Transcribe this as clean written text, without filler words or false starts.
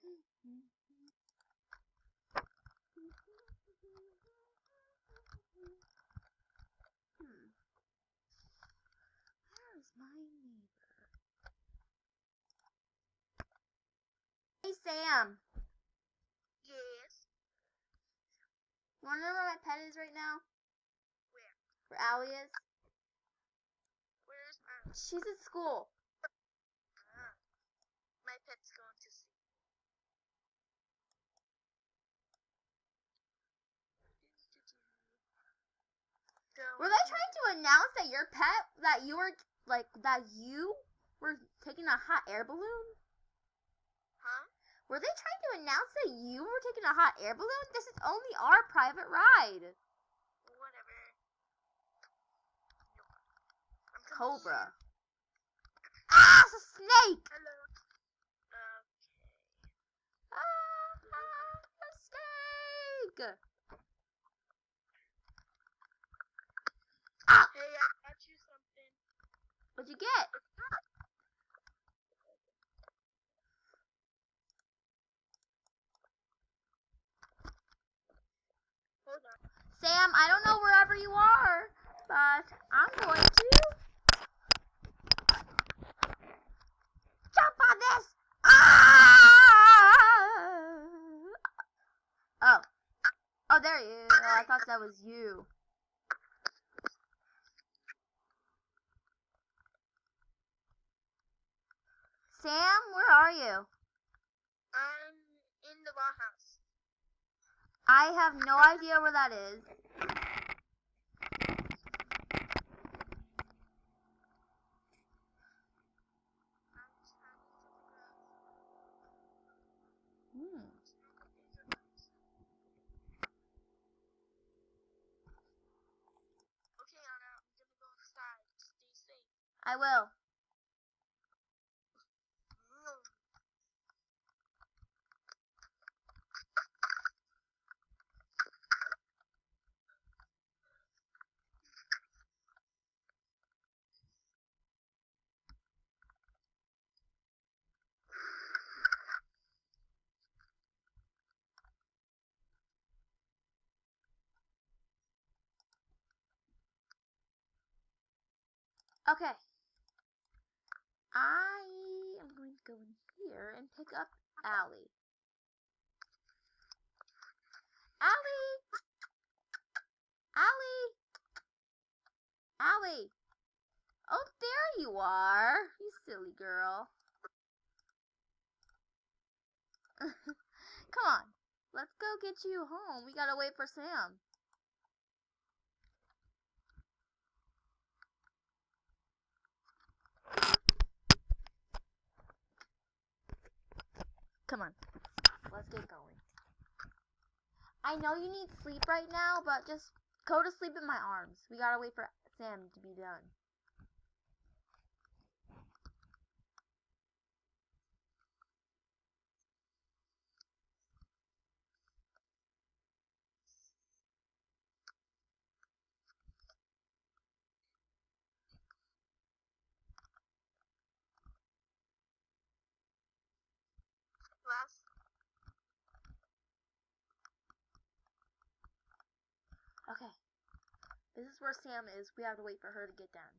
Where's my neighbor? Hey Sam. Yes. You wanna know where my pet is right now? Where? Where Allie is? Where's She's at school. my pet's going to sleep. Were they trying to announce that your pet, that you were taking a hot air balloon? Huh? Were they trying to announce that you were taking a hot air balloon? This is only our private ride. Whatever. Cobra. Ah, it's a snake! Hello. Okay. A snake! Ah! Hey, I got you something. What'd you get? Hold on. Sam, I don't know wherever you are, but I'm going to jump on this! Ah! Oh. Oh, there you are. Oh, I thought that was you. Sam, where are you? I'm in the raw house. I have no idea where that is. Okay, Anna, I'm gonna go outside. Stay safe. I will. Okay. I am going to go in here and pick up Allie. Allie! Allie! Allie! Oh, there you are. You silly girl. Come on. Let's go get you home. We gotta wait for Sam. Come on. Let's get going. I know you need sleep right now, but just go to sleep in my arms. We gotta wait for Sam to be done. Okay. This is where Sam is. We have to wait for her to get done.